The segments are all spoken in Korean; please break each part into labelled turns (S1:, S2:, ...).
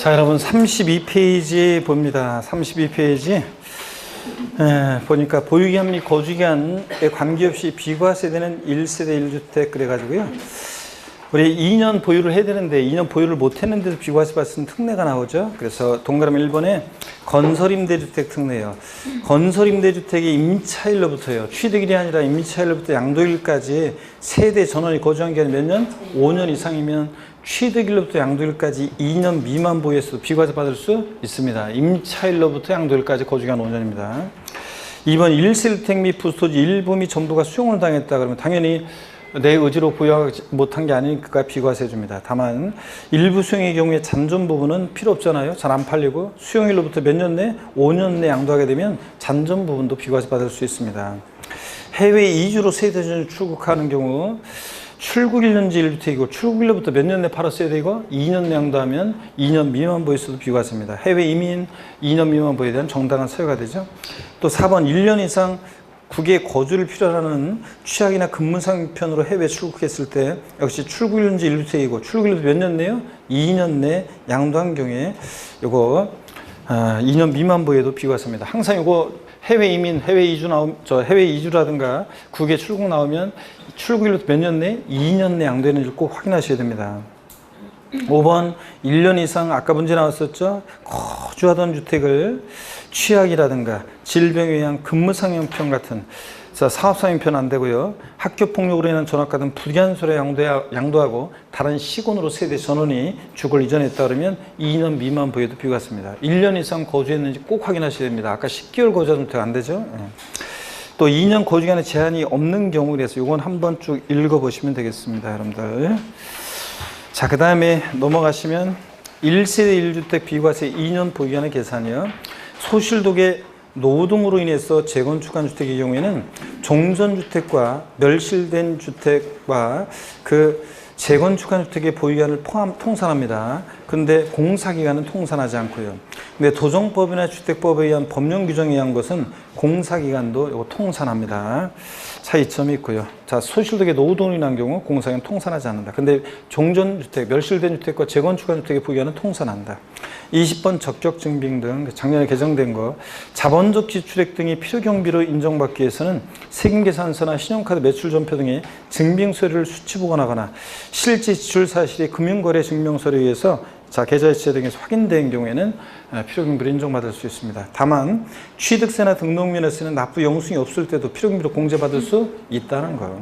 S1: 자, 여러분 32페이지 봅니다. 32페이지 보니까 보유기한 및 거주기한에 관계없이 비과세되는 1세대 1주택 그래가지고요. 우리 2년 보유를 해야 되는데 2년 보유를 못 했는데도 비과세 받은 특례가 나오죠. 그래서 동그라미 1번에 건설임대주택 특례예요. 건설임대주택이 임차일로부터요. 취득일이 아니라 임차일로부터 양도일까지 세대 전원이 거주한 기간이 몇 년? 5년 이상이면 취득일로부터 양도일까지 2년 미만 보유했어도 비과세 받을 수 있습니다. 임차일로부터 양도일까지 거주기간 5년입니다. 2번 1세주택 및 부수토지 일부 및 전부가 수용을 당했다 그러면 당연히 내 의지로 보유하지 못한 게 아니니까 비과세 줍니다. 다만 일부 수용의 경우에 잔존 부분은 필요 없잖아요. 잘 안 팔리고 수용일로부터 몇 년 내? 5년 내 양도하게 되면 잔존 부분도 비과세 받을 수 있습니다. 해외 이주로 세대전을 출국하는 경우 출국 1년지 1주택이고 출국일로부터 몇 년 내 팔았어야 되고 2년 내 양도하면 2년 미만 보유했어도 비과세입니다. 해외 이민 2년 미만 보유에 대한 정당한 사유가 되죠. 또 4번 1년 이상 국외 거주를 필요로 하는 취약이나 근무상편으로 해외 출국했을 때 역시 출국 1년지 1주택이고 출국일로부터 몇 년 내요? 2년 내 양도한 경우에 요거 2년 미만 보유에도 비과세입니다. 항상 요거 해외 이민, 해외 이주라든가 국외 출국 나오면 출국일로부터 몇 년 내? 2년 내 양도했는지 꼭 확인하셔야 됩니다. 5번 1년 이상 아까 문제 나왔었죠. 거주하던 주택을 취약이라든가 질병에 의한 근무상형편 같은 사업상형편 안 되고요. 학교폭력으로 인한 전학가 등 불기한설에 양도하고 다른 시군으로 세대 전원이 주거를 이전했다 그러면 2년 미만 보유도 비과세입니다. 1년 이상 거주했는지 꼭 확인하셔야 됩니다. 아까 10개월 거주하던 주택 안 되죠. 또 2년 거주기간에 제한이 없는 경우 그래서 이건 한번 쭉 읽어보시면 되겠습니다. 여러분들. 자, 그 다음에 넘어가시면 1세대 1주택 비과세 2년 보유기간의 계산이요. 소실독의 노동으로 인해서 재건축한 주택의 경우에는 종전주택과 멸실된 주택과 그 재건축한 주택의 보유기간을 통산합니다. 그런데 공사기간은 통산하지 않고요. 근데 도정법이나 주택법에 의한 법령 규정에 의한 것은 공사기간도 이거 통산합니다. 차이점이 있고요. 자, 소실독의 노동이 난 경우 공사기간 통산하지 않는다. 근데 종전주택, 멸실된 주택과 재건축한 주택의 보유기간은 통산한다. 20번 적격증빙 등 작년에 개정된 거 자본적 지출액 등이 필요경비로 인정받기 위해서는 세금계산서나 신용카드 매출전표 등의 증빙서류를 수치 보관하거나 실제 지출 사실이 금융거래 증명서류에 의해서 계좌이체 등에서 확인된 경우에는 필요경비로 인정받을 수 있습니다. 다만 취득세나 등록면에서는 납부 영수증이 없을 때도 필요경비로 공제받을 수 있다는 거.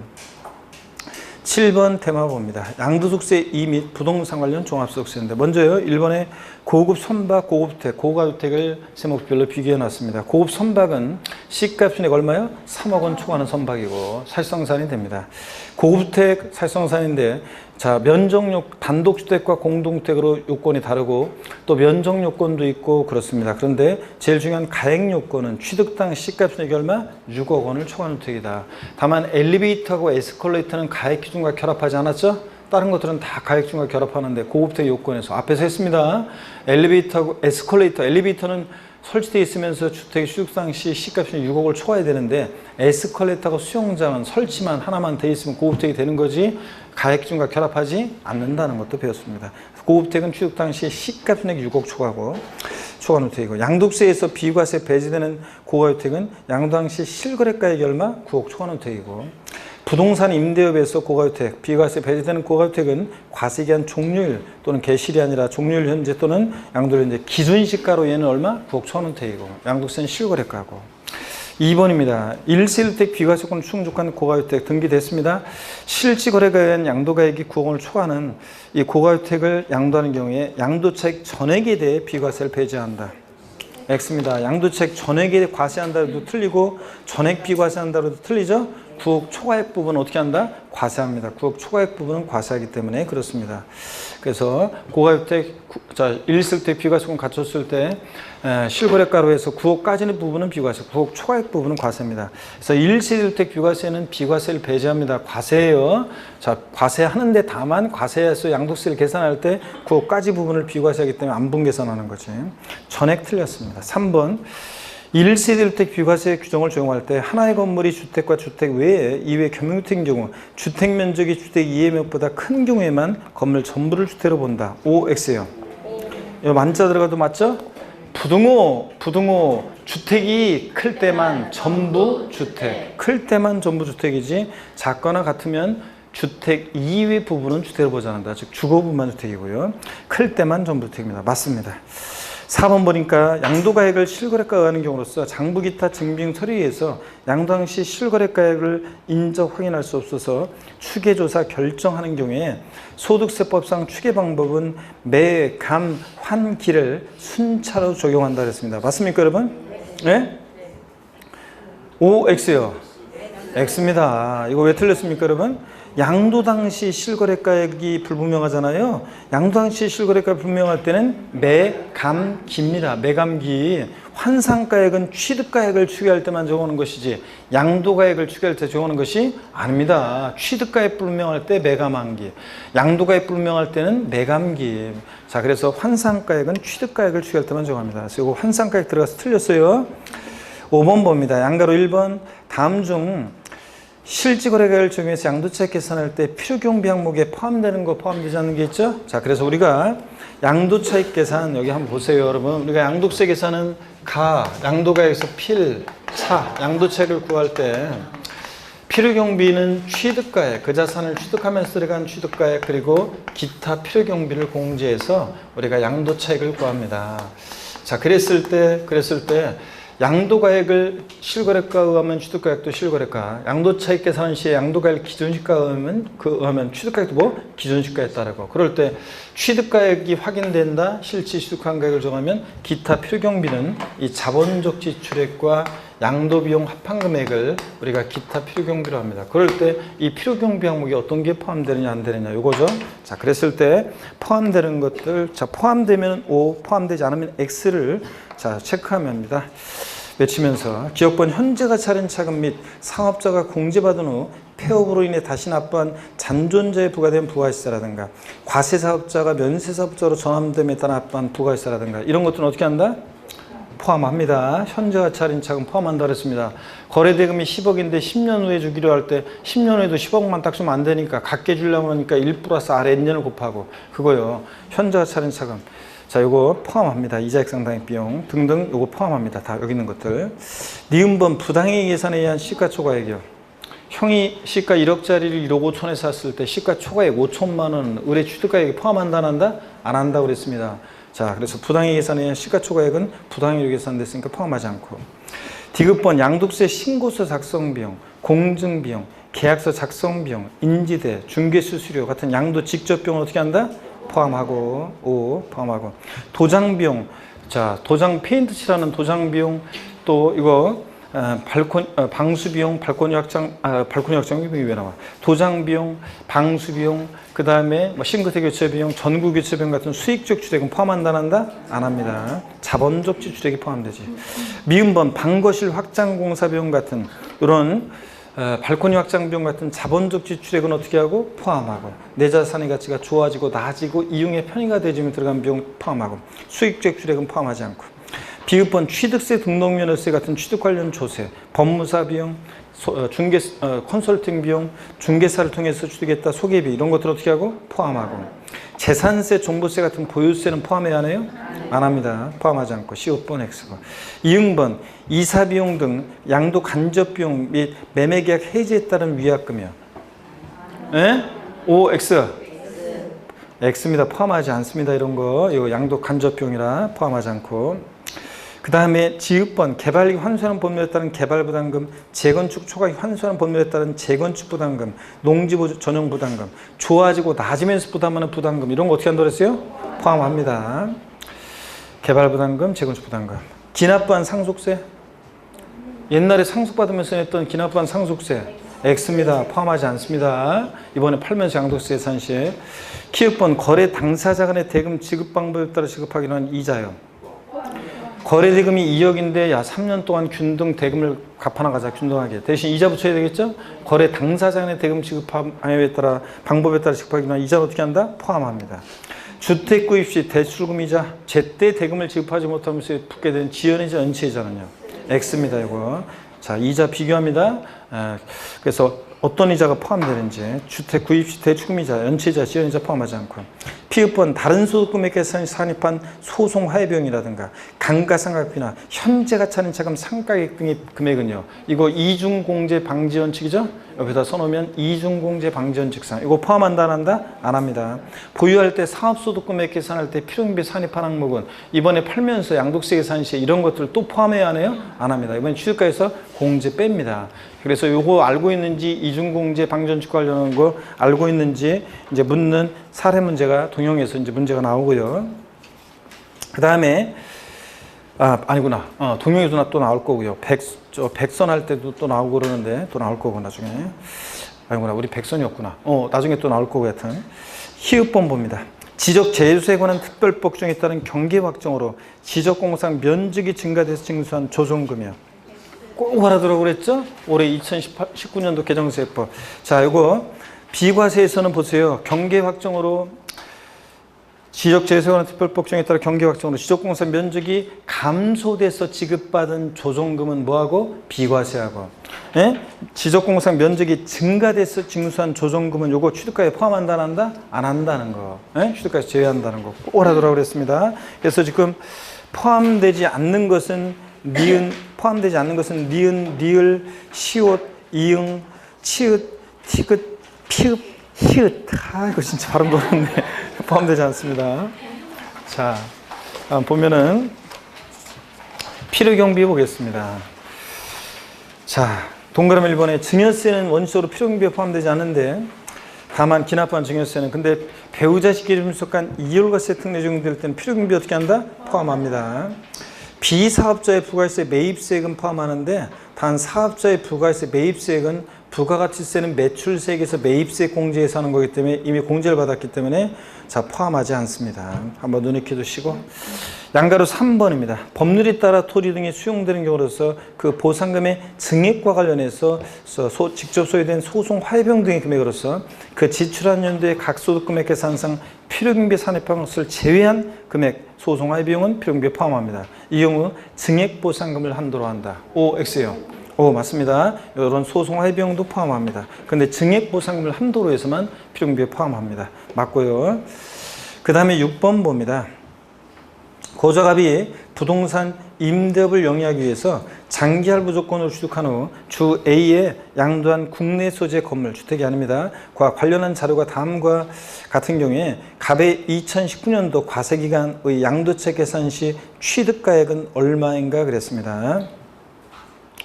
S1: 7번 테마 봅니다. 양도소득세 2 및 부동산 관련 종합소득세인데 먼저요. 1번에 고급 선박, 고급주택, 고가주택을 세목별로 비교해 놨습니다. 고급 선박은 시가순액 얼마요? 3억 원 초과하는 선박이고 살성산이 됩니다. 고급주택 살성산인데 자, 단독주택과 공동주택으로 요건이 다르고 또 면적 요건도 있고 그렇습니다. 그런데 제일 중요한 가액 요건은 취득당 시가순액이 얼마? 6억 원을 초과하는 주택이다. 다만 엘리베이터하고 에스컬레이터는 가액 기준과 결합하지 않았죠? 다른 것들은 다 가액 기준과 결합하는데 고급주택 요건에서 앞에서 했습니다. 엘리베이터하고 에스컬레이터, 엘리베이터는 설치되어 있으면서 주택의 취득당 시 시가순액 6억을 초과해야 되는데 에스컬레이터하고 수영장은 설치만 하나만 돼 있으면 고급주택이 되는 거지 가액 기준과 결합하지 않는다는 것도 배웠습니다. 고급주택은 취득 당시 시가순액 6억 초과하고 초과하는 주택이고 양도세에서 비과세 배제되는 고가주택은 양도 당시 실거래가액이 얼마? 9억 초과하는 주택이고 부동산 임대업에서 고가주택, 비과세 배제되는 고가주택은 과세기한 종료일 또는 개실이 아니라 종료일 현재 또는 양도일 현재 기준시가로 얘는 얼마? 9억 초과하는 주택이고 양도세는 실거래가고 2번입니다. 1세주택 비과세권 충족한 고가주택 등기됐습니다. 실지거래가에 의한 양도가액이 9억 원을 초과하는 이 고가주택을 양도하는 경우에 양도차익 전액에 대해 비과세를 배제한다. X입니다. 양도차익 전액에 대해 과세한다도 틀리고 전액 비과세한다도 틀리죠? 9억 초과액 부분은 어떻게 한다? 과세합니다. 9억 초과액 부분은 과세하기 때문에 그렇습니다. 그래서 고가주택, 1세주택 비과세권 갖췄을 때 실거래가로 해서 9억까지는 부분은 비과세, 9억 초과액 부분은 과세입니다. 그래서 1세주택 비과세는 비과세를 배제합니다. 과세예요. 자, 과세하는데 다만 과세해서 양도세를 계산할 때 9억까지 부분을 비과세하기 때문에 안분 계산하는 거지. 전액 틀렸습니다. 3번. 1세대주택 비과세 규정을 적용할 때 하나의 건물이 주택과 주택 외에 이외 겸용주택인 경우 주택 면적이 주택 2의 몇보다 큰 경우에만 건물 전부를 주택으로 본다. OX예요. 이 만자 들어가도 맞죠? 부등호 주택이 클 때만 전부 주택, 클 때만 전부 주택이지 작거나 같으면 주택 이외 부분은 주택을 보지 않는다. 즉 주거부만 주택이고요. 클 때만 전부 주택입니다. 맞습니다. 4번 보니까 양도가액을 실거래가에 의하는 경우로서 장부기타 증빙 서류에 의해서 양도항시 실거래가액을 인적 확인할 수 없어서 추계조사 결정하는 경우에 소득세법상 추계 방법은 매, 감, 환, 기를 순차로 적용한다 그랬습니다. 맞습니까 여러분? 네? O, X요? X입니다. 이거 왜 틀렸습니까 여러분? 양도 당시 실거래가액이 불분명하잖아요. 양도 당시 실거래가액이 불분명할 때는 매감기입니다. 매감기. 환상가액은 취득가액을 추계할 때만 적용하는 것이지 양도가액을 추계할 때 적용하는 것이 아닙니다. 취득가액 불분명할 때 매감한기, 양도가액 불분명할 때는 매감기. 자, 그래서 환상가액은 취득가액을 추계할 때만 적용합니다. 그래서 이거 환상가액 들어가서 틀렸어요. 5번 봅니다. 양가로 1번 다음 중 실지거래가액을 적용해서 양도차익 계산할 때 필요경비 항목에 포함되는 거 포함되지 않는 게 있죠? 자, 그래서 우리가 양도차익 계산 여기 한번 보세요, 여러분. 우리가 양도세 계산은 양도가액에서 차, 양도차익을 구할 때 필요경비는 취득가액, 그 자산을 취득하면서 들어간 취득가액 그리고 기타 필요경비를 공제해서 우리가 양도차익을 구합니다. 자, 그랬을 때 양도가액을 실거래가에 의하면 취득가액도 실거래가, 양도차익 계산 시에 양도가액 기존시가에 의하면 취득가액도 기존시가에 따르고, 그럴 때 취득가액이 확인된다, 실질 취득한 가액을 정하면 기타 필요경비는 이 자본적 지출액과 양도비용 합한금액을 우리가 기타 필요경비로 합니다. 그럴 때 이 필요경비 항목이 어떤 게 포함되느냐 안 되느냐 요거죠. 자, 그랬을 때 포함되는 것들, 자, 포함되면 O, 포함되지 않으면 X를 자, 체크하면 합니다. 외치면서 기업번 현재가 차린 차금 및 사업자가 공제받은 후 폐업으로 인해 다시 납부한 잔존자에 부과된 부가시세라든가 과세사업자가 면세사업자로 전환됨에 따라 납부한 부가시세라든가 이런 것들은 어떻게 한다? 포함합니다. 현재가 차린 차금 포함한다 그랬습니다. 거래대금이 10억인데 10년 후에 주기로 할 때 10년 후에도 10억만 딱 주면 안 되니까 갖게 주려고 하니까 1 플러스 R N년을 곱하고 그거요. 현재가 차린 차금. 자, 요거 포함합니다. 이자액 상당액 비용 등등 요거 포함합니다. 다 여기 있는 것들. 니은번 부당이익 계산에 의한 시가초과액이요. 형이 시가 1억짜리를 1억 5천에 샀을 때 시가초과액 5천만 원 의뢰 취득가액이 포함한다 안 한다? 안 한다 그랬습니다. 자, 그래서 부당이익 계산에 의한 시가초과액은 부당이익 계산됐으니까 포함하지 않고. 디귿번 양도세 신고서 작성비용, 공증비용, 계약서 작성비용, 인지대, 중개수수료 같은 양도 직접비용을 어떻게 한다? 포함하고. O 포함하고. 도장비용, 자, 도장 페인트 칠하는 도장비용, 또 이거 방수비용, 발코니 확장 비용이 왜 나와? 도장비용, 방수비용, 그 다음에 싱크대 교체 비용, 전구 교체 비용 같은 수익적 주택은 포함한다 안 한다? 안 합니다. 자본적 지출액이 포함되지. 미음번 방거실 확장 공사 비용 같은 이런 발코니 확장 비용 같은 자본적 지출액은 어떻게 하고? 포함하고. 내 자산의 가치가 좋아지고 나아지고 이용의 편의가 되지면 들어간 비용 포함하고. 수익적 지출액은 포함하지 않고. 비읍번 취득세, 등록면허세 같은 취득 관련 조세, 법무사 비용, 컨설팅 비용, 중개사를 통해서 취득했다 소개비 이런 것들 어떻게 하고? 포함하고. 재산세, 종부세 같은 보유세는 포함해야 하나요? 안 합니다. 포함하지 않고. C5번 X번. 이응번 이사비용 등 양도 간접비용 및 매매계약 해지에 따른 위약금이요. 예? O, X. X입니다. 포함하지 않습니다. 이런 거. 이거 양도 간접비용이라 포함하지 않고. 그 다음에 지읒번 개발이익 환수하는 법률에 따른 개발부담금, 재건축 초과이익 환수하는 법률에 따른 재건축 부담금, 농지보 전용 부담금, 좋아지고 나아지면서 부담하는 부담금 이런 거 어떻게 한다고 했어요? 포함합니다. 개발부담금, 재건축 부담금. 기납부한 상속세, 옛날에 상속받으면서 냈던 기납부한 상속세 X입니다. 포함하지 않습니다. 이번에 팔면서 양도세 계산 시에. 키읔번 거래 당사자 간의 대금 지급 방법에 따라 지급하기로 한 이자요. 거래대금이 2억인데 야 3년 동안 균등 대금을 갚아나가자 균등하게. 대신 이자 붙여야 되겠죠? 거래 당사자 간의 대금 지급함에 따라 방법에 따라 지급하기로 한 이자는 어떻게 한다? 포함합니다. 주택 구입 시 대출금이자 제때 대금을 지급하지 못하면서 붙게 된 지연이자 연체이자는요. X입니다. 이거. 자, 이자 비교합니다. 그래서 어떤 이자가 포함되는지 주택 구입 시 대출금이자 연체이자 지연이자 포함하지 않고. 피읍번 다른 소득금액 계산이 산입한 소송 화해비용이라든가 감가상각비나 현재가 차는 자금 상가액 등의 금액은요. 이거 이중공제 방지 원칙이죠. 옆에다 써놓으면 이중공제 방지 원칙상 이거 포함한다 안 한다? 안 합니다. 보유할 때 사업소득금액 계산할 때 필요경비 산입한 항목은 이번에 팔면서 양도세 계산 시에 이런 것들 또 포함해야 하네요? 안 합니다. 이번에 취득가에서 공제 뺍니다. 그래서 요거 알고 있는지 이중공제 방지 원칙 관련한 거 알고 있는지 이제 묻는 사례 문제가 동영에서 이제 문제가 나오고요. 그 다음에 아니구나. 동영에도 또 나올 거고요. 백선 할 때도 또 나오고 그러는데 또 나올 거고 나중에. 아니구나. 우리 백선이었구나. 나중에 또 나올 거고 하여튼. 희읍번 봅니다. 지적 재수에 관한 특별법 중에 따른 경계 확정으로 지적공상 면적이 증가돼서 징수한 조정금이요. 꼭 알아두라고 그랬죠? 올해 2019년도 개정세법. 자, 이거 비과세에서는 보세요. 경계 확정으로 지적 재수에 관한 특별법 중에 따라 경계 확정으로 지적공사 면적이 감소돼서 지급받은 조정금은 뭐하고? 비과세하고. 예? 지적공사 면적이 증가돼서 징수한 조정금은 요거 취득가에 포함한다 안 한다? 안 한다는 거. 예? 취득가에서 제외한다는 거. 꼭 알아두라고 그랬습니다. 그래서 지금 포함되지 않는 것은 니은, 리을, 시옷, 이응, 치읓, 티긋, 피읍, 히읗. 이거 진짜 발음 어렵네. 포함되지 않습니다. 자, 보면은 필요경비 보겠습니다. 자, 동그라미 1번에 증여세는 원칙적으로 필요경비에 포함되지 않는데 다만 기납한 증여세는 근데 배우자식끼리 분속한 이율과세 특례 적용될 때는 필요경비 어떻게 한다? 포함합니다. 비사업자의 부가세 매입세액은 포함하는데 단 사업자의 부가세 매입세액은 부가가치세는 매출세액에서 매입세 공제해서 하는 거기 때문에 이미 공제를 받았기 때문에 자 포함하지 않습니다. 한번 눈에 키두시고 양가로 3번입니다. 법률에 따라 토지 등이 수용되는 경우로서 그 보상금의 증액과 관련해서 직접 소유된 소송 화해비용 등의 금액으로서 그 지출한 연도의 각 소득금액 계산상 필요경비 산입한 것을 제외한 금액 소송 화해비용은 필요경비에 포함합니다. 이 경우 증액 보상금을 한도로 한다. O, X요. 맞습니다. 이런 소송 화해비용도 포함합니다. 근데 증액 보상금을 한도로 해서만 필요경비에 포함합니다. 맞고요. 그 다음에 6번 봅니다. 고저갑이 부동산 임대업을 영위하기 위해서 장기할부 조건으로 취득한 후 주 A에 양도한 국내 소재 건물, 주택이 아닙니다. 과 관련한 자료가 다음과 같은 경우에 갑의 2019년도 과세기간의 양도세 계산 시 취득가액은 얼마인가 그랬습니다.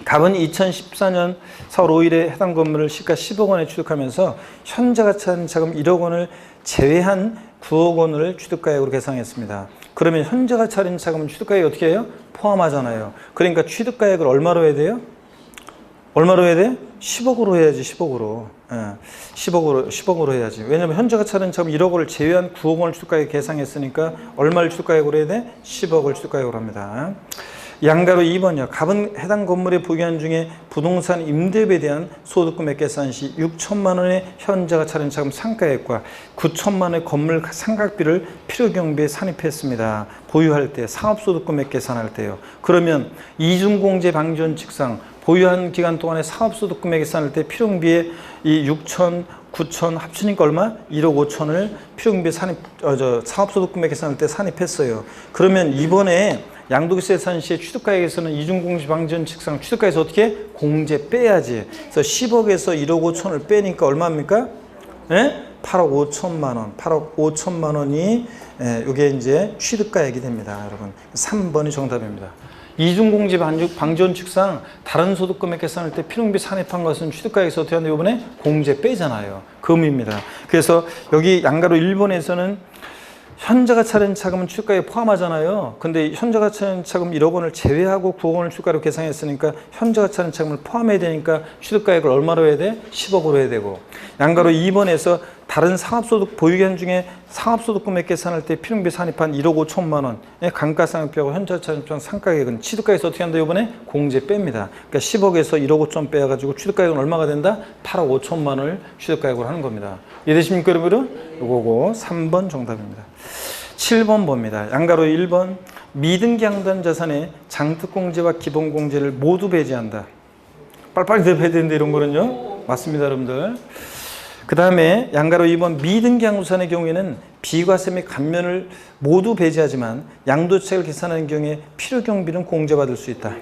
S1: 갑은 2014년 4월 5일에 해당 건물을 시가 10억 원에 취득하면서 현재 가치한 자금 1억 원을 제외한 9억 원을 취득가액으로 계산했습니다. 그러면 현재 가치한 자금은 취득가액이 어떻게 해요? 포함하잖아요. 그러니까 취득가액을 얼마로 해야 돼요? 얼마로 해야 돼? 10억으로 해야지. 10억으로. 10억으로 해야지. 왜냐면 현재 가치한 자금 1억 원을 제외한 9억 원을 취득가액 계산했으니까 얼마를 취득가액으로 해야 돼? 10억을 취득가액으로 합니다. 양가로 2번이요. 갑은 해당 건물의 보유한 중에 부동산 임대업에 대한 소득금액 계산 시 6천만 원의 현재가 차린 자금 상가액과 9천만 원의 건물 상각비를 필요경비에 산입했습니다. 보유할 때 사업소득금액 계산할 때요. 그러면 이중공제 방지 원칙상 보유한 기간 동안에 사업소득금액 계산할 때 필요경비에 이 6천 9천 합치니까 얼마? 1억 5천을 필요경비에 사업소득금액 계산할 때 산입했어요. 그러면 이번에 양도세 계산 시에 취득가액에서는 이중공제 방지 원칙상 취득가에서 어떻게? 공제 빼야지. 그래서 10억에서 1억 5천을 빼니까 얼마입니까? 예? 8억 5천만 원. 8억 5천만 원이 이게 이제 취득가액이 됩니다, 여러분. 3번이 정답입니다. 이중공제 방지 원칙상 다른 소득금액 계산할 때 필요경비 산입한 것은 취득가액에서 어떻게 하는데 이번에 공제 빼잖아요. 그 의미입니다. 그래서 여기 양가로 1번에서는 현재가 차린 자금은 취득가액에 포함하잖아요. 근데 현재가 차린 자금 1억 원을 제외하고 9억 원을 취득가로 계산했으니까 현재가 차린 자금을 포함해야 되니까 취득가액을 얼마로 해야 돼? 10억으로 해야 되고. 양가로 2번에서 다른 사업소득 보유기간 중에 사업소득금액 계산할 때 필요경비 산입한 1억 5천만 원의 감가상각비하고 현재 차린 상가액은 취득가액에서 어떻게 한다? 이번에 공제 뺍니다. 그러니까 10억에서 1억 5천 빼가지고 취득가액은 얼마가 된다? 8억 5천만 원을 취득가액으로 하는 겁니다. 이해되십니까, 여러분? 요거고 3번 정답입니다. 7번 봅니다. 양가로 1번 미등기 양도한 자산에 장특공제와 기본공제를 모두 배제한다. 빨리빨리 대입해야 되는데 이런 거는요. 맞습니다, 여러분들. 그 다음에 양가로 2번 미등기 양도산의 경우에는 비과세 및 감면을 모두 배제하지만 양도차익을 계산하는 경우에 필요경비는 공제받을 수 있다.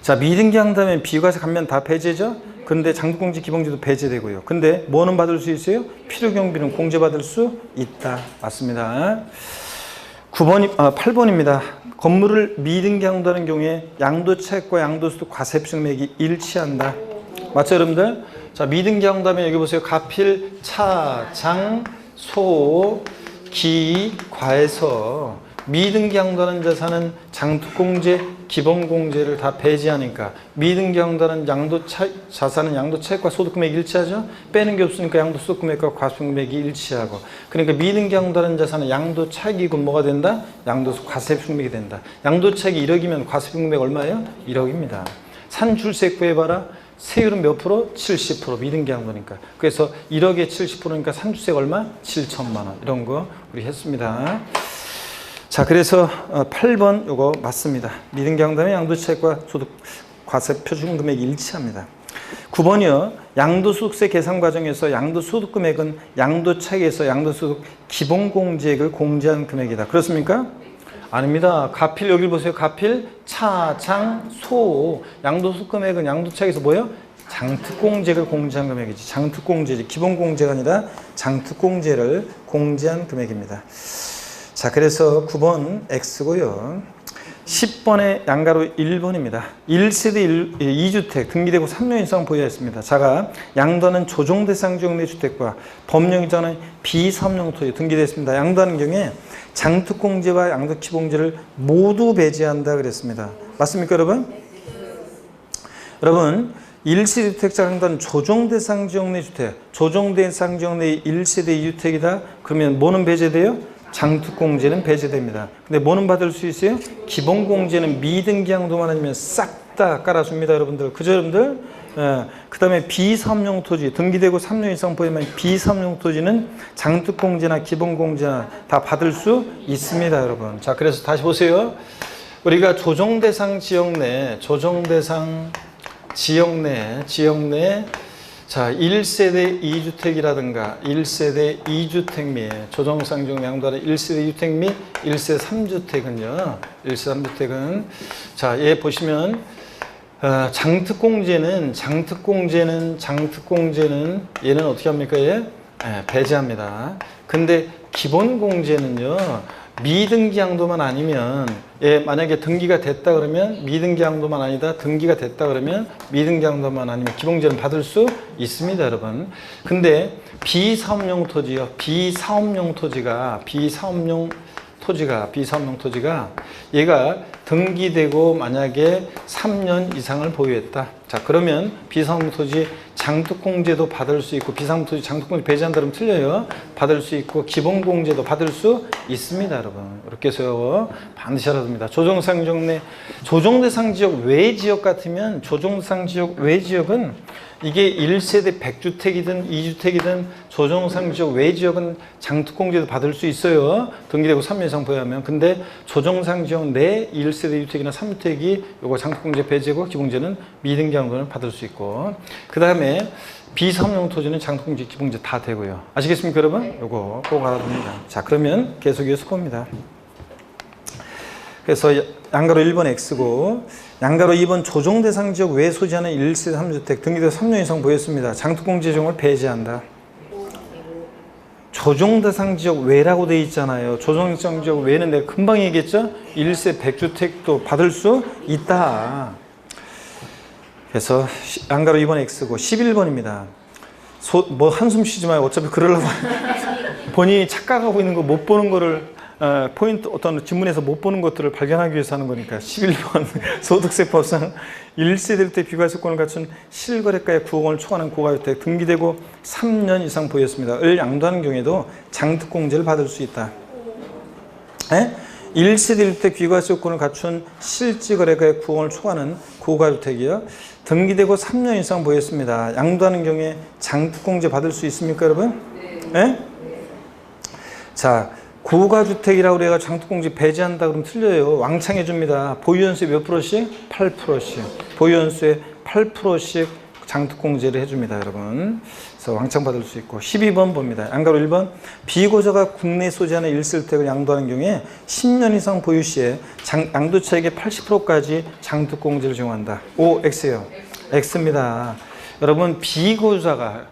S1: 자, 미등기 양도하면 비과세 감면 다 배제죠? 근데 장부공제 기본공제도 배제되고요. 근데 뭐는 받을 수 있어요? 필요경비는 공제받을 수 있다. 맞습니다. 8번입니다. 건물을 미등기 양도하는 경우에 양도차익과 양도소득 과세표준액이 일치한다. 맞죠, 여러분들? 자, 미등기 양도하면 여기 보세요. 가필, 차, 장, 소, 기, 과에서 미등기 양도하는 자산은 장특공제, 기본공제를 다 배제하니까 미등기 양도하는 자산은 양도차익과 소득금액이 일치하죠? 빼는 게 없으니까 양도소득금액과 과세금액이 일치하고, 그러니까 미등기 양도하는 자산은 양도차익이고 뭐가 된다? 양도과세금액이 된다. 양도차익이 1억이면 과세금액 얼마예요? 1억입니다. 산출세 구해봐라. 세율은 몇 프로? 70%. 미등기 양도니까. 그래서 1억에 70%니까 산출세가 얼마? 7천만 원. 이런 거 우리 했습니다. 자, 그래서 8번 요거 맞습니다. 미등기 양도하면 양도차익과 소득 과세 표준 금액이 일치합니다. 9번이요. 양도소득세 계산 과정에서 양도소득 금액은 양도차익에서 양도소득 기본공제액을 공제한 금액이다. 그렇습니까? 아닙니다. 가필 여기 보세요. 가필, 차, 장, 소. 양도소득 금액은 양도차익에서 뭐예요? 장특공제를 공제한 금액이지. 장특공제지. 기본공제가 아니라 장특공제를 공제한 금액입니다. 자, 그래서 9번 X고요. 10번의 양가로 1번입니다. 1세대 2주택 등기되고 3년 이상 보유했습니다. 자가 양도하는 조정대상 지역 내 주택과 법령이자는 비사업용 토지 등기됐습니다. 양도하는 경우에 장특공제와 양도기본공제를 모두 배제한다 그랬습니다. 맞습니까, 여러분? 여러분, 1세대 2주택자 양도하는 조정대상 지역 내 주택, 조정대상 지역 내 1세대 2주택이다. 그러면 뭐는 배제돼요? 장특공제는 배제됩니다. 근데 뭐는 받을 수 있어요? 기본공제는 미등기 양도만 아니면 싹 다 깔아줍니다, 여러분들. 그죠, 여러분들? 그 다음에 비사업용 토지, 등기되고 3년 이상 보이면 비사업용 토지는 장특공제나 기본공제나 다 받을 수 있습니다, 여러분. 자, 그래서 다시 보세요. 우리가 조정대상 지역 내, 자, 1세대 2주택이라든가 1세대 2주택 및 조정상종 양도하는 1세대 2주택 및 1세대 3주택은요. 1세대 3주택은 자, 얘 보시면 장특공제는 얘는 어떻게 합니까? 얘? 배제합니다. 근데 기본공제는요. 미등기 양도만 아니면 만약에 등기가 됐다 그러면 미등기 양도만 아니다 등기가 됐다 그러면 미등기 양도만 아니면 기본공제는 받을 수 있습니다, 여러분. 근데 비사업용 토지요. 비사업용 토지가 얘가 등기되고 만약에 3년 이상을 보유했다. 자, 그러면 비사업용 토지 장특공제도 받을 수 있고 비사업용 토지 장특공제 배제한다 그러면 틀려요. 받을 수 있고 기본공제도 받을 수 있습니다, 여러분. 이렇게 해서 반드시 알아야 됩니다. 조정대상 지역 내 조정대상 지역 외 지역 같으면 조정대상 지역 외 지역은 이게 1세대 100주택이든 2주택이든 조정대상 지역 외 지역은 장특공제도 받을 수 있어요. 등기되고 3년 이상 보유하면. 근데 조정대상 지역 내 1세대 2주택이나 3주택이 요거 장특공제 배제고 기본공제는 미등기 양도는 받을 수 있고, 그 다음에 비사업용 토지는 장특공제 기본공제 다 되고요. 아시겠습니까, 여러분? 요거 꼭 알아둡니다. 자, 그러면 계속 이어서 봅니다. 그래서 양가로 1번 X고 양가로 2번 조정대상 지역 외 소지하는 1세대 3주택 등기돼서 3년 이상 보였습니다. 장특공제 적용을 배제한다. 조정대상 지역 외라고 되어 있잖아요. 조정대상 지역 외는 내가 금방 얘기했죠? 1세 100주택도 받을 수 있다. 그래서 양가로 2번 X고 11번입니다. 뭐 한숨 쉬지 마요. 어차피 그러려고 본인이 착각하고 있는 거 못 보는 거를 포인트 어떤 지문에서 못 보는 것들을 발견하기 위해서 하는 거니까 11번 소득세법상 1세대 때 비과세권을 갖춘 실거래가의 9억 원을 초과하는 고가주택 등기되고 3년 이상 보였습니다. 을 양도하는 경우에도 장특공제를 받을 수 있다. 1세대 1주택 비과세권을 갖춘 실지거래가의 9억 원을 초과하는 고가주택이요. 등기되고 3년 이상 보였습니다. 양도하는 경우에 장특공제 받을 수 있습니까, 여러분? 네? 자, 고가주택이라고 그래가지고 장특공제 배제한다 그러면 틀려요. 왕창 해줍니다. 보유연수의 몇 프로씩? 8%씩. 보유연수의 8%씩 장특공제를 해줍니다, 여러분. 그래서 왕창 받을 수 있고. 12번 봅니다. 양가로 1번 비고자가 국내 소지하는 1세대를 양도하는 경우에 10년 이상 보유 시에 양도차익의 80%까지 장특공제를 적용한다. O, X예요. X입니다. 여러분 비고자가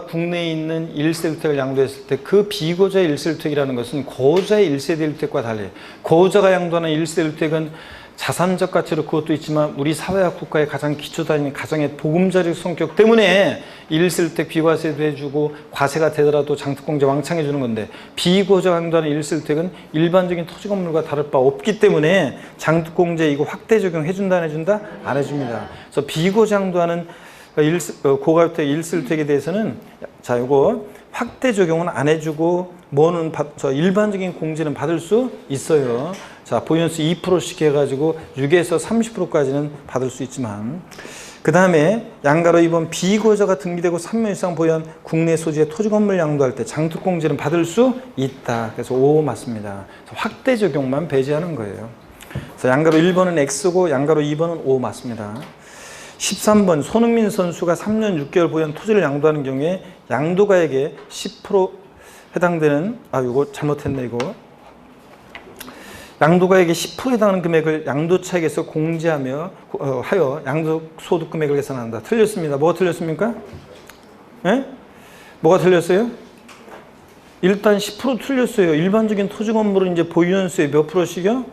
S1: 국내에 있는 1세대주택을 양도했을 때 그 비고자의 1세대주택이라는 것은 고자의 1세대 1주택과 달리 고자가 양도하는 1세대주택은 자산적 가치로 그것도 있지만 우리 사회와 국가의 가장 기초단위인 가정의 보금자리적 성격 때문에 1세대주택 비과세도 해주고 과세가 되더라도 장특공제 왕창 해주는 건데 비고자가 양도하는 1세대주택은 일반적인 토지 건물과 다를 바 없기 때문에 장특공제 이거 확대 적용해준다 안 해준다? 안 해줍니다. 그래서 비고자 양도하는 고가주택 1세대주택에 대해서는 자 이거 확대 적용은 안 해주고 뭐는 일반적인 공제는 받을 수 있어요. 자 보유연수 2%씩 해가지고 6에서 30%까지는 받을 수 있지만 그 다음에 양가로 2번 비고자가 등기되고 3년 이상 보유한 국내 소지의 토지 건물 양도할 때 장특공제는 받을 수 있다. 그래서 O 맞습니다. 확대 적용만 배제하는 거예요. 그래서 양가로 1번은 X고 양가로 2번은 O 맞습니다. 13번 손흥민 선수가 3년 6개월 보유한 토지를 양도하는 경우에 양도가액의 10% 해당되는 이거 잘못했네 이거 양도가액의 10%에 해당하는 금액을 양도차익에서 공제하며 하여 양도소득 금액을 계산한다. 틀렸습니다. 뭐가 틀렸습니까? 예? 뭐가 틀렸어요? 일단 10% 틀렸어요. 일반적인 토지 건물은 이제 보유연수의 몇 프로씩이요?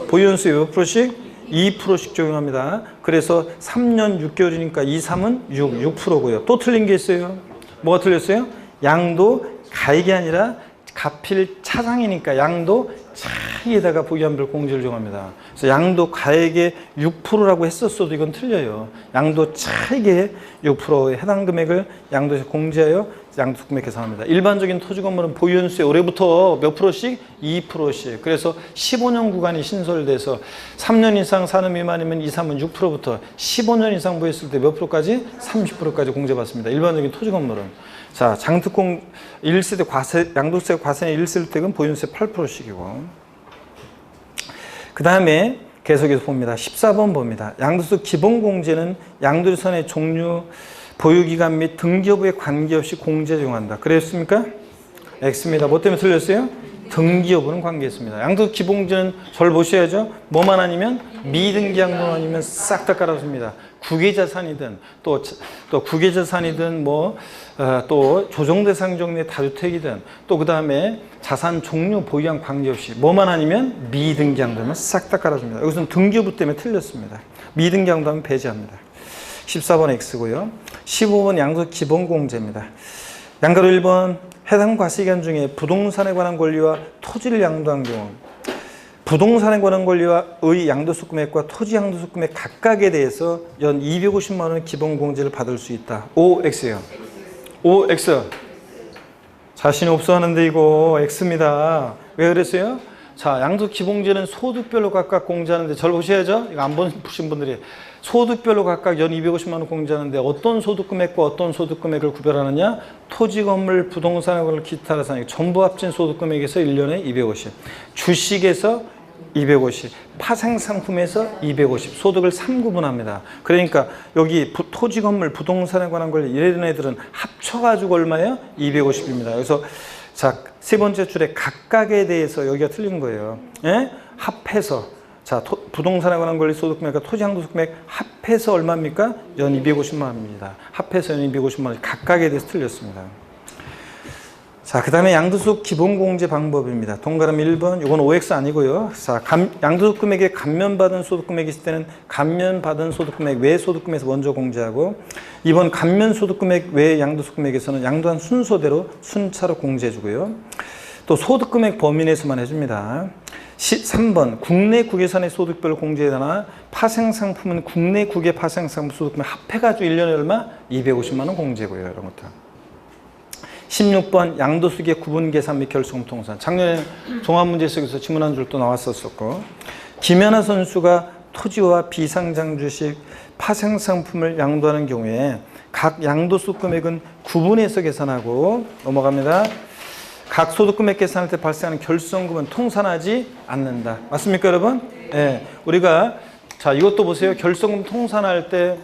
S1: 보유연수의 몇 프로씩? 2%씩 적용합니다. 그래서 3년 6개월이니까 2, 3은 6%고요. 또 틀린 게 있어요. 뭐가 틀렸어요? 양도 가액이 아니라 가필 차상이니까 양도 차익에다가 보유한별 공제를 적용합니다. 그래서 양도 가액의 6%라고 했었어도 이건 틀려요. 양도 차익의 6%에 해당 금액을 양도에서 공제하여 양도 금액 계산합니다. 일반적인 토지 건물은 보유연수에 올해부터 몇 프로씩? 2%씩. 그래서 15년 구간이 신설돼서 3년 이상 사는 미만이면 2, 3은 6%부터 15년 이상 보유했을 때 몇 프로까지? 30%까지 공제받습니다. 일반적인 토지 건물은. 자, 장특공 1세대 과세, 양도세 과세의 1세대택은 보유세 8%씩이고. 그 다음에 계속해서 봅니다. 14번 봅니다. 양도세 기본공제는 양도유산의 종류, 보유기간 및 등기여부에 관계없이 공제 적용한다. 그랬습니까? X입니다. 뭐 때문에 틀렸어요? 등기여부는 관계있습니다. 양도세 기본공제는 절 보셔야죠. 뭐만 아니면 미등기 양도만 아니면 싹 다 깔아줍니다. 국외자산이든 또 국외자산이든 또 조정대상 종류의 다주택이든 또 그 다음에 자산 종류 보유한 관계없이 뭐만 아니면 미등기 양도면 싹 다 깔아줍니다. 여기서는 등기여부 때문에 틀렸습니다. 미등기 양도하면 배제합니다. 14번 X고요. 15번 양도세 기본공제입니다. 양가로 1번 해당 과세기간 중에 부동산에 관한 권리와 토지를 양도한 경우 부동산에 관한 권리와 의 양도소 금액과 토지 양도소 금액 각각에 대해서 연 250만 원의 기본공제를 받을 수 있다. O, X예요. O, X. 자신 없어 하는데 이거 X입니다. 왜 그랬어요? 자, 양도소 기본공제는 소득별로 각각 공제하는데 절 보셔야죠. 이거 안 보신 분들이 소득별로 각각 연 250만 원 공제하는데 어떤 소득금액과 어떤 소득금액을 구별하느냐? 토지, 건물, 부동산에 관한 기타 자산 전부 합친 소득금액에서 1년에 250, 주식에서 250, 파생상품에서 250, 소득을 3구분합니다. 그러니까 여기 토지, 건물, 부동산에 관한 권리 이런 애들은 합쳐가지고 얼마예요? 250입니다. 그래서 자, 세 번째 줄에 각각에 대해서 여기가 틀린 거예요. 예? 합해서 자, 부동산에 관한 권리 소득금액과 토지 양도소득금액 합해서 얼마입니까? 연 250만 원입니다. 합해서 연 250만 원 각각에 대해서 틀렸습니다. 자, 그 다음에 양도소득 기본공제 방법입니다. 동그라미 1번, 이건 OX 아니고요. 자, 양도소득금액에 감면받은 소득금액이 있을 때는 감면받은 소득금액 외 소득금액에서 먼저 공제하고 2번 감면소득금액 외 양도소득금액에서는 양도한 순서대로 순차로 공제해주고요. 또 소득금액 범위 내에서만 해줍니다. 3번 국내 국외산의 소득별로 공제되나 파생상품은 국내 국외 파생상품 소득금액 합해가지고 1년에 얼마? 250만 원 공제고요. 이런 것들. 16번 양도수기의 구분 계산 및 결손금 통산. 작년에 종합문제 속에서 지문 한 줄 또 나왔었고 김연아 선수가 토지와 비상장 주식 파생상품을 양도하는 경우에 각 양도수 금액은 구분해서 계산하고 넘어갑니다. 각 소득금액 계산할 때 발생하는 결손금은 통산하지 않는다. 맞습니까, 여러분? 네. 우리가 자 이것도 보세요. 결손금 통산할 때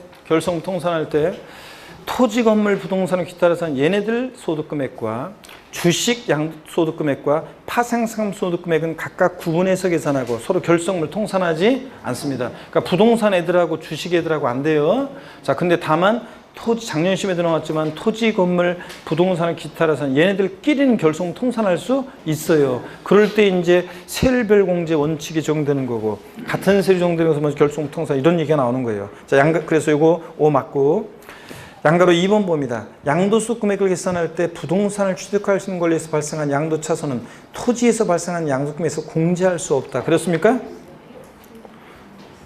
S1: 토지, 건물, 부동산을 기타로서는 얘네들 소득금액과 주식 양소득금액과 파생상품소득금액은 각각 구분해서 계산하고 서로 결성물 통산하지 않습니다. 그러니까 부동산 애들하고 주식 애들하고 안 돼요. 자, 근데 다만 토지, 작년 시험에도 나왔지만 토지, 건물, 부동산을 기타로서는 얘네들끼리는 결성 통산할 수 있어요. 그럴 때 이제 세율별 공제 원칙이 적용되는 거고, 같은 세율 적용되는 것은 먼저 결성 통산 이런 얘기가 나오는 거예요. 자, 그래서 이거 O 맞고, 양가로 2번 봅니다. 양도소 금액을 계산할 때 부동산을 취득할 수 있는 권리에서 발생한 양도차손은 토지에서 발생한 양도금에서 공제할 수 없다. 그렇습니까?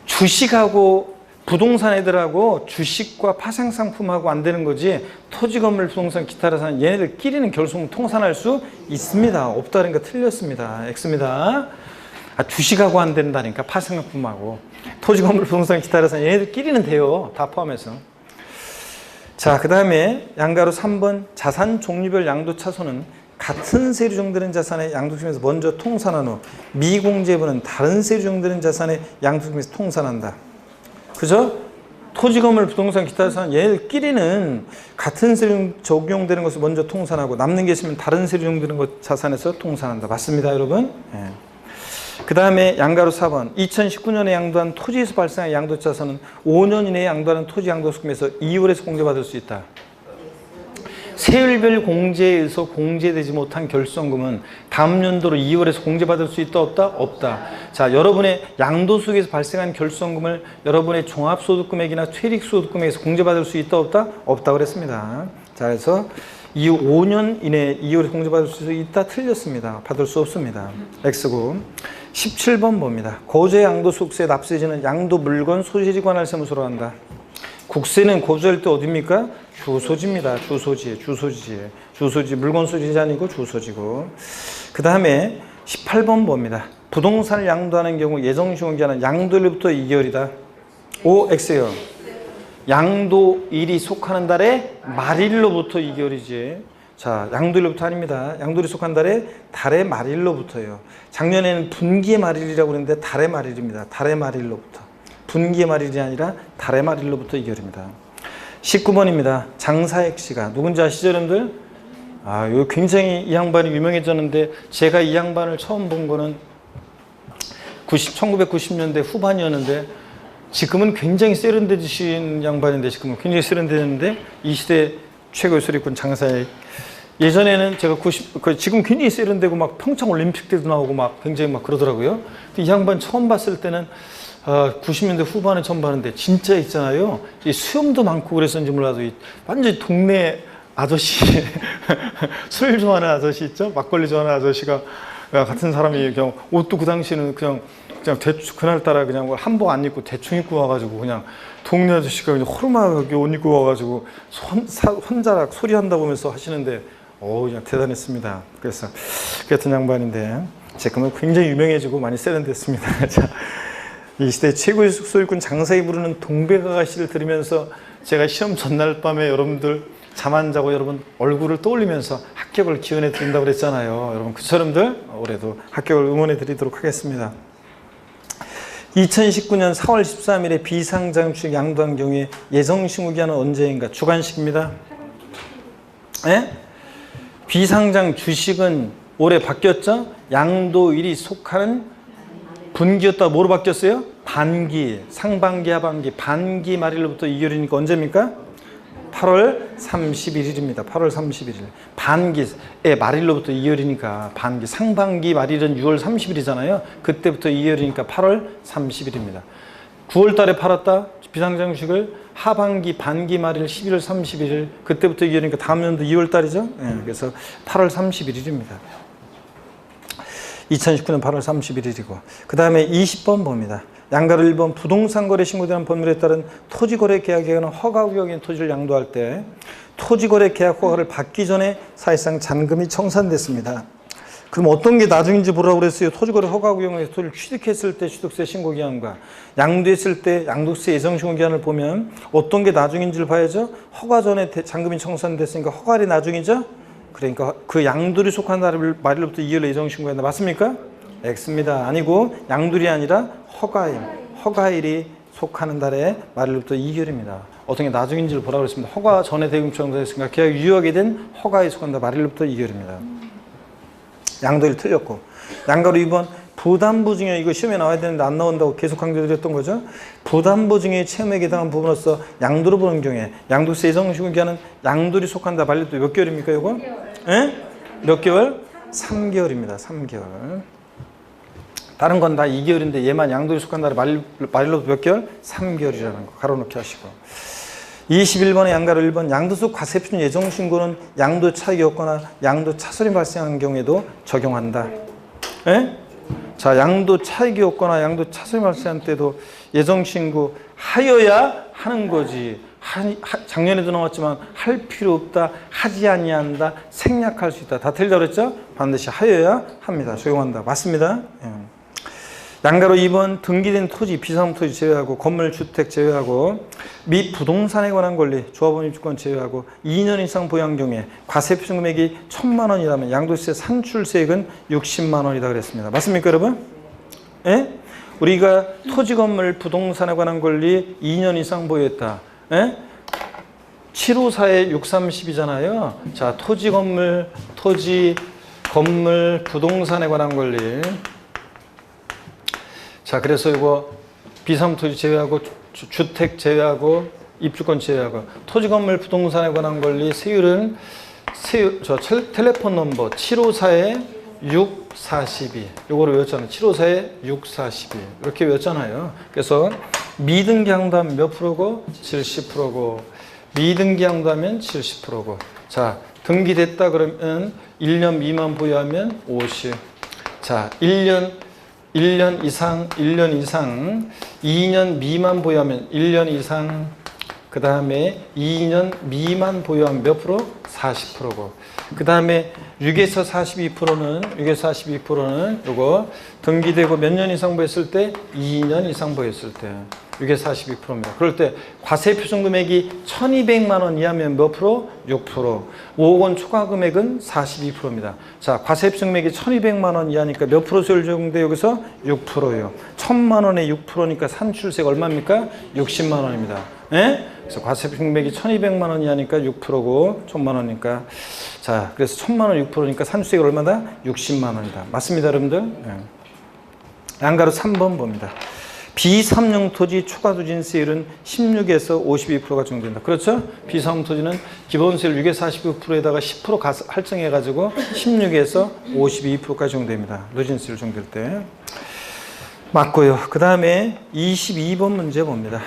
S1: 주식하고 부동산 애들하고 주식과 파생상품하고 안 되는 거지, 토지, 건물, 부동산, 기타라서는 얘네들끼리는 결손 통산할 수 있습니다. 없다는 거 틀렸습니다. X입니다. 주식하고 안 된다니까, 파생상품하고. 토지, 건물, 부동산, 기타라서는 얘네들끼리는 돼요. 다 포함해서. 자, 그 다음에 양가로 3번 자산 종류별 양도차손은 같은 세율 정되는 자산의 양도금에서 먼저 통산한 후 미공제분은 다른 세율 정되는 자산의 양도금에서 통산한다. 그죠? 토지, 건물, 부동산, 기타 자산 얘들끼리는 같은 세율 적용되는 것을 먼저 통산하고 남는 게 있으면 다른 세율 적용되는 것 자산에서 통산한다. 맞습니다, 여러분? 예. 그 다음에 양가로 4번 2019년에 양도한 토지에서 발생한 양도차손은 5년 이내에 양도하는 토지 양도소득금에서 2월에서 공제받을 수 있다. 세율별 공제에 의해서 공제되지 못한 결손금은 다음 연도로 2월에서 공제받을 수 있다, 없다? 없다. 자, 여러분의 양도소득에서 발생한 결손금을 여러분의 종합소득금액이나 퇴직소득금액에서 공제받을 수 있다, 없다? 없다고 그랬습니다. 자, 그래서 이후 5년 이내에 2월에 공제받을 수 있다, 틀렸습니다. 받을 수 없습니다. X고. 17번 봅니다. 고제 양도소득세 납세지는 양도 물건 소재지 관할 세무서로 한다. 국세는 고소할 때 어디입니까? 주소지입니다. 주소지. 물건 소지지 아니고 주소지고. 그 다음에 18번 봅니다. 부동산을 양도하는 경우 예정시효기한은 양도일부터 2개월이다. O, X요. 양도일이 속하는 달의 말일로부터 2개월이지. 자, 양도일로부터 아닙니다. 양도일이 속한 달의 말일로부터예요. 작년에는 분기의 말일이라고 그랬는데 달의 말일입니다. 달의 말일로부터. 분기의 말일이 아니라 달의 말일로부터 2개월입니다. 19번입니다. 장사액 씨가 누군지 아시죠, 여러분들? 이거 굉장히 이 양반이 유명해졌는데 제가 이 양반을 처음 본 거는 1990년대 후반이었는데 지금은 굉장히 세련되신 양반인데 지금은 굉장히 세련되는데 이 시대 최고의 소리꾼 장사액. 예전에는 제가 지금 굉장히 세련되고 막 평창 올림픽 때도 나오고 막 굉장히 막 그러더라고요. 이 양반 처음 봤을 때는 90년대 후반에 처음 봤는데 진짜 있잖아요. 이 수염도 많고 그랬었는지 몰라도 완전히 동네 아저씨 술 좋아하는 아저씨 있죠? 막걸리 좋아하는 아저씨가 같은 사람이 그냥 옷도 그 당시에는 그냥 대충 그날따라 그냥 한복 안 입고 대충 입고 와가지고 그냥 동네 아저씨가 그냥 호르막하게 옷 입고 와가지고 혼자락 소리한다 보면서 하시는데 그냥 대단했습니다. 그래서 그랬던 양반인데 지금은 굉장히 유명해지고 많이 세련됐습니다. 자, 이 시대 최고의 소유꾼 장사에 부르는 동백아가씨를 들으면서 제가 시험 전날 밤에 여러분들 잠 안 자고 여러분 얼굴을 떠올리면서 합격을 기원해 드린다고 그랬잖아요. 여러분 그처럼들 올해도 합격을 응원해 드리도록 하겠습니다. 2019년 4월 13일에 비상장 주식 양도한 경우에 예정신고기한은 언제인가? 주관식입니다. 예? 비상장 주식은 올해 바뀌었죠? 양도일이 속하는 분기였다. 뭐로 바뀌었어요? 반기, 상반기, 하반기, 반기 말일로부터 2개월이니까 언제입니까? 8월 31일입니다. 8월 31일. 반기의 말일로부터 2개월이니까 반기. 상반기 말일은 6월 30일이잖아요. 그때부터 2개월이니까 8월 30일입니다. 9월 달에 팔았다. 비상장 주식을 하반기, 반기 말일 11월 31일. 그때부터 2개월이니까 다음 연도 2월 달이죠. 그래서 8월 31일입니다. 2019년 8월 31일이고 그 다음에 20번 봅니다. 양가로 1번 부동산 거래 신고되는 법률에 따른 토지거래 계약에는 허가구역인 토지를 양도할 때 토지거래 계약 허가를 받기 전에 사실상 잔금이 청산됐습니다. 그럼 어떤 게 나중인지 보라고 그랬어요. 토지거래 허가구역에서 토지를 취득했을 때 취득세 신고기한과 양도했을 때 양도세 예정신고기한을 보면 어떤 게 나중인지를 봐야죠. 허가 전에 잔금이 청산됐으니까 허가일이 나중이죠. 그러니까 그 양도일이 속한 날 말일로부터 2월 예정신고한다. 맞습니까? X입니다. 아니고 양도일이 아니라 허가일이 속하는 달에 말일부터 2개월입니다. 어떻게 나중인지를 보라고 그랬습니다. 허가 전에 대금처럼 됐으니까 계약 유효하게 된 허가에 속한다. 말일부터 2개월입니다. 양도일 틀렸고 양가로 2번 부담보증액 이거 시험에 나와야 되는데 안 나온다고 계속 강조드렸던 거죠. 부담보증액 채무액에 해당한 부분으로서 양도를 보는 경우에 양도세 예정신고 기한은 양도일이 속한다. 말일부터 몇 개월입니까 이거? 예? 몇 개월? 3개월입니다. 3개월. 다른 건 다 2개월인데 얘만 양도일이 속한다. 말일로부터 몇 개월? 3개월이라는 거 가로놓기 하시고 21번의 양가로 1번 양도소 과세표준 예정신고는 양도 차익이 없거나 양도 차손이 발생한 경우에도 적용한다. 예? 자, 양도 차익이 없거나 양도 차손이 발생한 때도 예정신고 하여야 하는 거지. 작년에도 나왔지만 할 필요 없다, 하지 아니한다, 생략할 수 있다. 다 틀리다고 그랬죠? 반드시 하여야 합니다. 적용한다. 맞습니다. 예. 양가로 2번 등기된 토지, 비사무 토지 제외하고 건물, 주택 제외하고 및 부동산에 관한 권리, 조합원 입주권 제외하고 2년 이상 보유한 경우에 과세표준 금액이 1,000만 원이라면 양도세 산출세액은 60만 원이다 그랬습니다. 맞습니까 여러분? 예? 우리가 토지, 건물, 부동산에 관한 권리 2년 이상 보유했다. 예? 754에 630이잖아요. 자, 토지, 건물, 부동산에 관한 권리. 자, 그래서 이거 비사무토지 제외하고 주택 제외하고 입주권 제외하고 토지, 건물, 부동산에 관한 권리 세율은 텔레폰 넘버 754에 642 요거를 외웠잖아요. 754에 642 이렇게 외웠잖아요. 그래서 미등기 양도하면 몇 프로고? 70%고 미등기 양도하면 70%고 자, 등기됐다 그러면 1년 미만 보유하면 50 자, 1년 이상 2년 미만 보유하면 1년 이상 그 다음에 2년 미만 보유하면 몇 프로? 40%고 그 다음에 6에서 42%는 요거 등기되고 몇 년 이상 보였을 때? 2년 이상 보였을 때 6에서 42%입니다. 그럴 때 과세표준 금액이 1,200만 원 이하면 몇 프로? 6%. 5억 원 초과 금액은 42%입니다. 자, 과세표준 금액이 1,200만 원 이하니까 몇 프로 세율 적용돼 여기서? 6%예요. 1,000만 원에 6%니까 산출세가 얼마입니까? 60만 원입니다. 예? 그래서 과세표준 금액이 1,200만 원 이하니까 6%고 1,000만 원이니까 자, 그래서 1,000만 원 6%니까 산출세가 얼마다? 60만 원이다. 맞습니다, 여러분들? 예. 양가로 3번 봅니다. 비삼용 토지 초과 누진세율은 16에서 52%가 적용된다. 그렇죠? 비삼용 토지는 기본세율 6에서 42%에다가 10% 할증해가지고 16에서 52%까지 적용됩니다. 누진세율 적용될 때. 맞고요. 그 다음에 22번 문제 봅니다.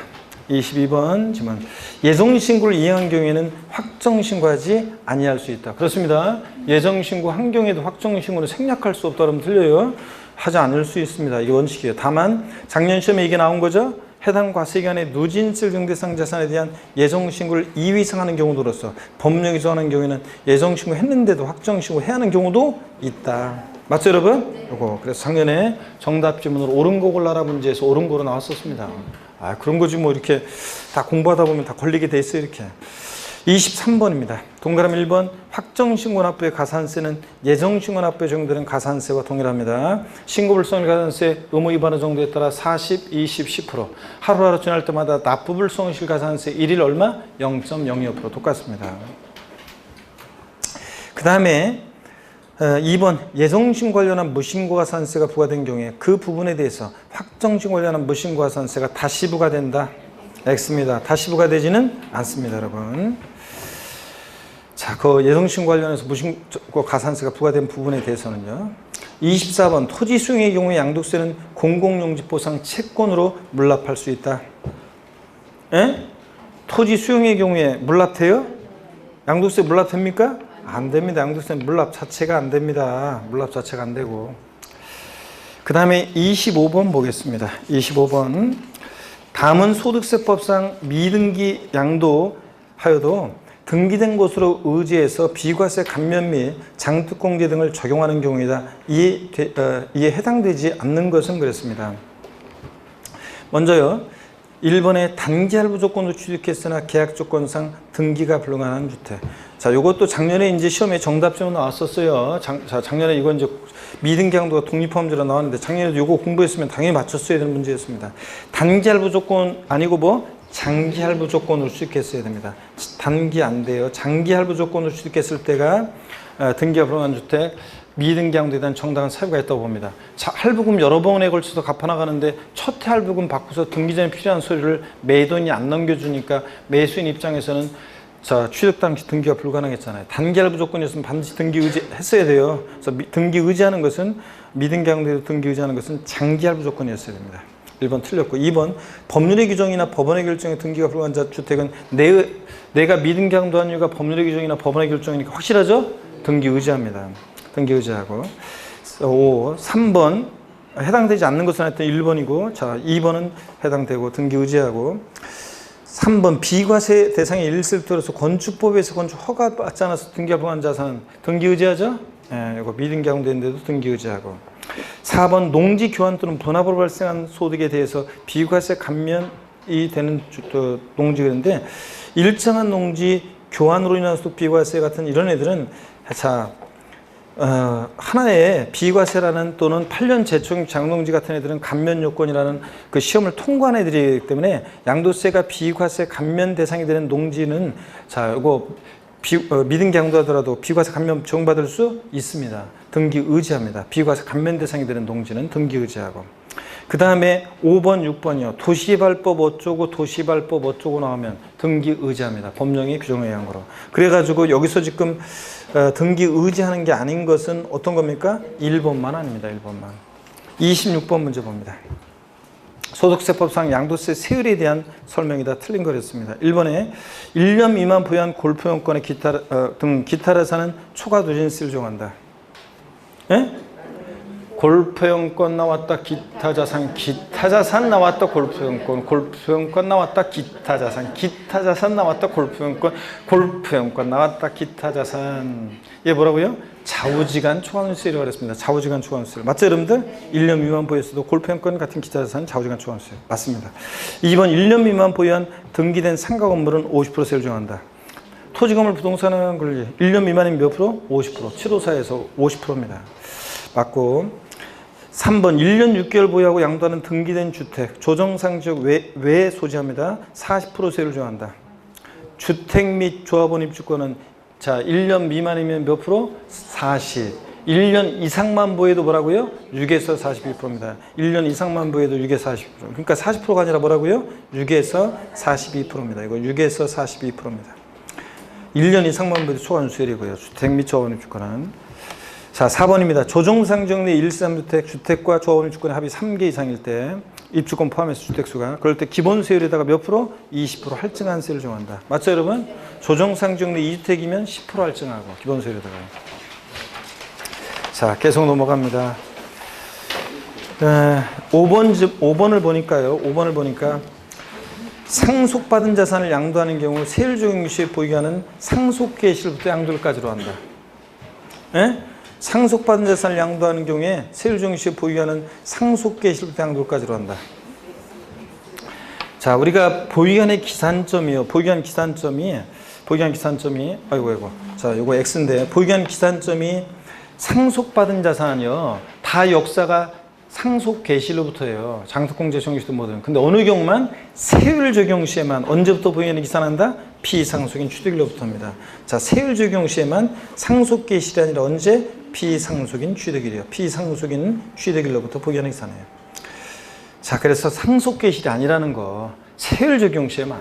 S1: 22번 질문. 예정신고를 이행한 경우에는 확정신고하지 아니할 수 있다. 그렇습니다. 예정신고 한 경우에도 확정신고는 생략할 수 없다 그러면 틀려요. 하지 않을 수 있습니다. 이게 원칙이에요. 다만 작년 시험에 이게 나온 거죠. 해당 과세기간에 누진세 정대상 자산에 대한 예정신고를 이의상하는 경우로서 법령이 정하는 경우에는 예정신고 했는데도 확정신고 해야 하는 경우도 있다. 맞죠 여러분? 요거 그래서 작년에 정답 지문으로 옳은 거 골라라 문제에서 옳은 거로 나왔었습니다. 아, 그런 거지 뭐 이렇게 다 공부하다 보면 다 걸리게 돼 있어요 이렇게. 23번입니다. 동그라미 1번 확정신고 납부의 가산세는 예정신고 납부에 적용되는 가산세와 동일합니다. 신고불성일 가산세 의무 위반의 정도에 따라 40, 20, 10% 하루하루 지날 때마다 납부불성실 가산세 1일 얼마? 0.02% 똑같습니다. 그 다음에 2번 예정신고 관련한 무신고 가산세가 부과된 경우에 그 부분에 대해서 확정신고 관련한 무신고 가산세가 다시 부과된다. X입니다. 다시 부과되지는 않습니다, 여러분. 자, 그 예정신고 관련해서 무신고 가산세가 부과된 부분에 대해서는요. 24번 토지 수용의 경우에 양도세는 공공용지보상 채권으로 물납할 수 있다. 에? 토지 수용의 경우에 물납돼요? 양도세 물납됩니까? 안 됩니다. 양도세는 물납 자체가 안 됩니다. 물납 자체가 안 되고. 그 다음에 25번 보겠습니다. 25번. 다음은 소득세법상 미등기 양도하여도 등기된 곳으로 의지해서 비과세 감면 및 장특공제 등을 적용하는 경우이다. 이에 해당되지 않는 것은 그랬습니다. 먼저요. 1번에 단기 할부 조건으로 취득했으나 계약 조건상 등기가 불가능한 주택. 자, 요것도 작년에 이제 시험에 정답적으로 나왔었어요. 작년에 이건 이제 미등기 양도가 독립포함제로 나왔는데 작년에도 요거 공부했으면 당연히 맞췄어야 되는 문제였습니다. 단기 할부 조건 아니고 뭐 장기 할부 조건으로 취득했어야 됩니다. 단기 안 돼요. 장기 할부 조건으로 취득했을 때가 등기가 불가능한 주택, 미등기 양도에 대한 정당한 사유가 있다고 봅니다. 자, 할부금 여러 번에 걸쳐서 갚아나가는데 첫 해 할부금 받고서 등기 전에 필요한 서류를 매도인이 안 넘겨주니까 매수인 입장에서는 자, 취득 당시 등기가 불가능했잖아요. 단기 할부 조건이었으면 반드시 등기 의지했어야 돼요. 그래서 등기 의지하는 것은 미등기 양도에도 등기 의지하는 것은 장기 할부 조건이었어야 됩니다. 1번 틀렸고 2번 법률의 규정이나 법원의 결정에 등기가 불가능한 주택은 내가 미등기 양도한 이유가 법률의 규정이나 법원의 결정이니까 확실하죠? 등기 의지합니다. 등기 의지하고 3번 해당되지 않는 것은 하여튼 1번이고 자 2번은 해당되고 등기 의지하고 3번 비과세 대상의 일세부터로서 건축법에서 건축 허가받지 않아서 등기가 불가능한 자산 등기 의지하죠? 예, 이거 미등기 양도인데도 등기 의지하고 4번 농지 교환 또는 분합으로 발생한 소득에 대해서 비과세 감면이 되는 농지인데 일정한 농지 교환으로 인한 소득 비과세 같은 이런 애들은 자 하나의 비과세라는 또는 8년 재청 장농지 같은 애들은 감면 요건이라는 그 시험을 통과한 애들이기 때문에 양도세가 비과세 감면 대상이 되는 농지는 자 이거 미등기 양도하더라도 비과세 감면 적용받을 수 있습니다. 등기 의지합니다. 비과세 감면 대상이 되는 농지는 등기 의지하고 그 다음에 5번, 6번이요. 도시개발법 어쩌고 도시개발법 어쩌고 나오면 등기 의지합니다. 법령의 규정에 의한 거로. 그래가지고 여기서 지금 등기 의지하는 게 아닌 것은 어떤 겁니까? 1번만 아닙니다. 1번만. 26번 문제 봅니다. 소득세법상 양도세 세율에 대한 설명이 다 틀린 거였습니다. 1번에 1년 미만 부여한 골프용권의 등 기타를 사는 초과 누진세를 적용한다. 예? 골프용권 나왔다 기타 자산 나왔다 골프용권 나왔다 기타 자산 나왔다 골프용권 나왔다 기타 자산. 얘 뭐라고요? 좌우지간 초과누수세라고 그랬습니다. 좌우지간 초과누수세 맞죠 여러분들? 1년 미만 보유했어도 골프용권 같은 기타 자산 좌우지간 초과누수세 맞습니다. 2번 1년 미만 보유한 등기된 상가 건물은 50%세를 정한다. 토지 건물 부동산 권리 1년 미만이면 몇 프로? 50%. 754에서 50%입니다. 맞고 3번 1년 6개월 보유하고 양도하는 등기된 주택 조정상 지역 외에 소지합니다. 40% 세율을 정한다. 주택 및 조합원 입주권은 자 1년 미만이면 몇 프로? 40. 1년 이상만 보여도 뭐라고요? 6에서 42%입니다. 1년 이상만 보여도 6에서 42%. 그러니까 40%가 아니라 뭐라고요? 6에서 42%입니다. 이거 6에서 42%입니다. 1년 이상만 보여도 초과누수율이고요. 주택 및 조합원 입주권은 자, 4번입니다. 조정상정 내 1, 3주택, 주택과 조합원 입주권의 합이 3개 이상일 때 입주권 포함해서 주택수가 그럴 때 기본세율에다가 몇 프로? 20% 할증한 세를 정한다. 맞죠 여러분? 조정상정 내 2주택이면 10% 할증하고 기본세율에다가 자, 계속 넘어갑니다. 5번을 보니까요. 5번을 보니까 상속받은 자산을 양도하는 경우 세율 적용 시에 보이게 하는 상속계실부터 양도일까지로 한다. 예? 상속받은 자산을 양도하는 경우에 세율 적용 시에 보이게 하는 상속계실부터 양도일까지로 한다. 자, 우리가 보유한의 기산점이요. 보유한 기산점이 아이고. 자, 요거 X인데 보유한 기산점이 상속받은 자산이요. 다 역사가 상속 개시로부터예요. 장특공제 정기시도 뭐든. 근데 어느 경우만 세율 적용 시에만 언제부터 보유한이 기산한다? 피상속인 취득일로부터입니다. 자, 세율 적용 시에만 상속 개시이 아니라 언제? 피상속인 취득일이요. 피상속인 취득일로부터 보유한이 기산해요. 자, 그래서 상속 개시이 아니라는 거 세율 적용 시에만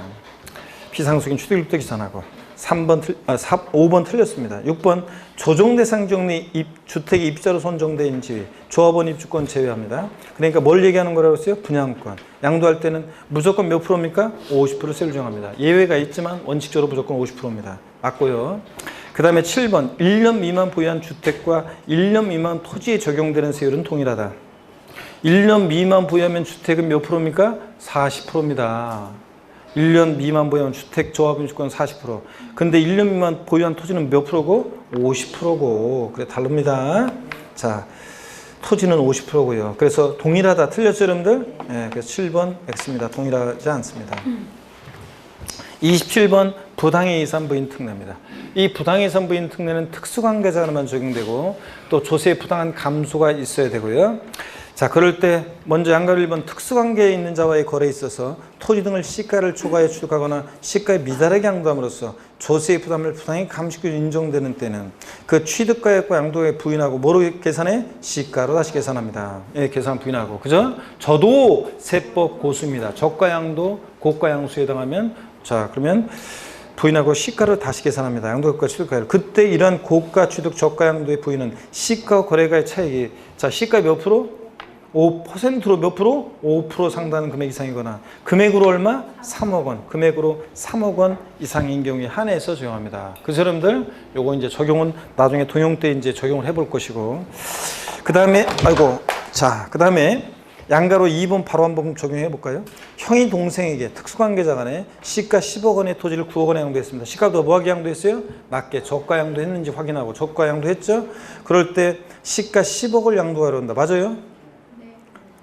S1: 피상속인 취득일부터 기산하고 5번 틀렸습니다. 6번 조정대상 정리 주택이 입자로 선정된 지위 조합원 입주권 제외합니다. 그러니까 뭘 얘기하는 거라고 했어요? 분양권. 양도할 때는 무조건 몇 프로입니까? 50% 세율 정합니다. 예외가 있지만 원칙적으로 무조건 50%입니다. 맞고요. 그 다음에 7번 1년 미만 보유한 주택과 1년 미만 토지에 적용되는 세율은 동일하다. 1년 미만 보유하면 주택은 몇 프로입니까? 40%입니다. 1년 미만 보유한 주택 조합 임주권 40%. 근데 1년 미만 보유한 토지는 몇 프로고? 50%고. 그래 다릅니다. 자, 토지는 50%고요. 그래서 동일하다. 틀렸죠, 여러분들? 예, 그래서 7번 X입니다. 동일하지 않습니다. 27번 부당해이산 부인 특례입니다. 이 부당해이산 부인 특례는 특수관계자로만 적용되고 또 조세의 부당한 감소가 있어야 되고요. 자, 그럴 때 먼저 양가로 1번 특수관계에 있는 자와의 거래에 있어서 토지 등을 시가를 초과해 취득하거나 시가에 미달하게 양도함으로써 조세의 부담을 부당히 감축해 인정되는 때는 그 취득가액과 양도에 부인하고 뭐로 계산해? 시가로 다시 계산합니다. 예, 계산 부인하고. 그죠? 저도 세법 고수입니다. 저가 양도, 고가 양수에 해당하면 자, 그러면 부인하고 시가를 다시 계산합니다. 양도가액과 취득가액을. 그때 이러한 고가 취득 저가 양도의 부인은 시가와 거래가의 차익이 자, 시가 몇 프로? 5%로 몇 프로? 5% 상당한 금액 이상이거나 금액으로 얼마? 3억 원. 금액으로 3억 원 이상인 경우에 한해서 적용합니다. 그래서 여러분들 요거 이제 적용은 나중에 통용 때 이제 적용을 해볼 것이고 그다음에 그다음에 양가로 2번 바로 한번 적용해 볼까요? 형이 동생에게 특수관계자 간에 시가 10억 원의 토지를 9억 원에 양도했습니다. 시가도 뭐하게 양도했어요? 맞게 저가 양도했는지 확인하고 저가 양도했죠? 그럴 때 시가 10억을 양도하려 한다. 맞아요?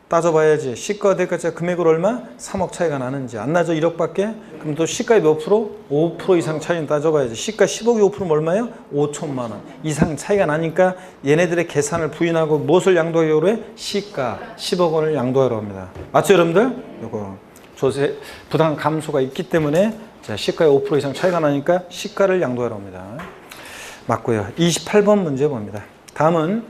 S1: 따져봐야지. 시가와 대가가 금액으로 얼마? 3억 차이가 나는지. 안 나죠? 1억밖에? 그럼 또 시가의 몇 프로? 5% 이상 차이는 따져봐야지. 시가 10억이 5%면 얼마예요? 5천만 원 이상 차이가 나니까 얘네들의 계산을 부인하고 무엇을 양도하려고 해? 시가 10억 원을 양도하려 합니다. 맞죠, 여러분들? 요거 조세 부당 감소가 있기 때문에 자, 시가의 5% 이상 차이가 나니까 시가를 양도하려 합니다. 맞고요. 28번 문제 봅니다. 다음은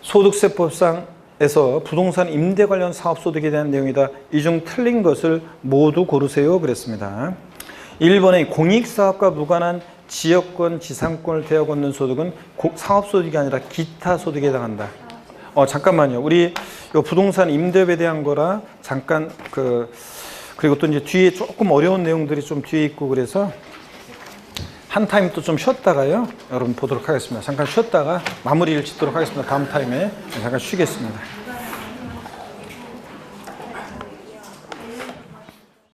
S1: 소득세법상 에서 부동산 임대 관련 사업소득에 대한 내용이다. 이 중 틀린 것을 모두 고르세요. 그랬습니다. 1번에 공익사업과 무관한 지역권, 지상권을 대하고 얻는 소득은 사업소득이 아니라 기타 소득에 해당한다. 잠깐만요. 우리 요 부동산 임대업에 대한 거라 잠깐 그리고 또 이제 뒤에 조금 어려운 내용들이 좀 뒤에 있고 그래서 한 타임 또 좀 쉬었다가요. 여러분 보도록 하겠습니다. 잠깐 쉬었다가 마무리를 짓도록 하겠습니다. 다음 타임에 잠깐 쉬겠습니다.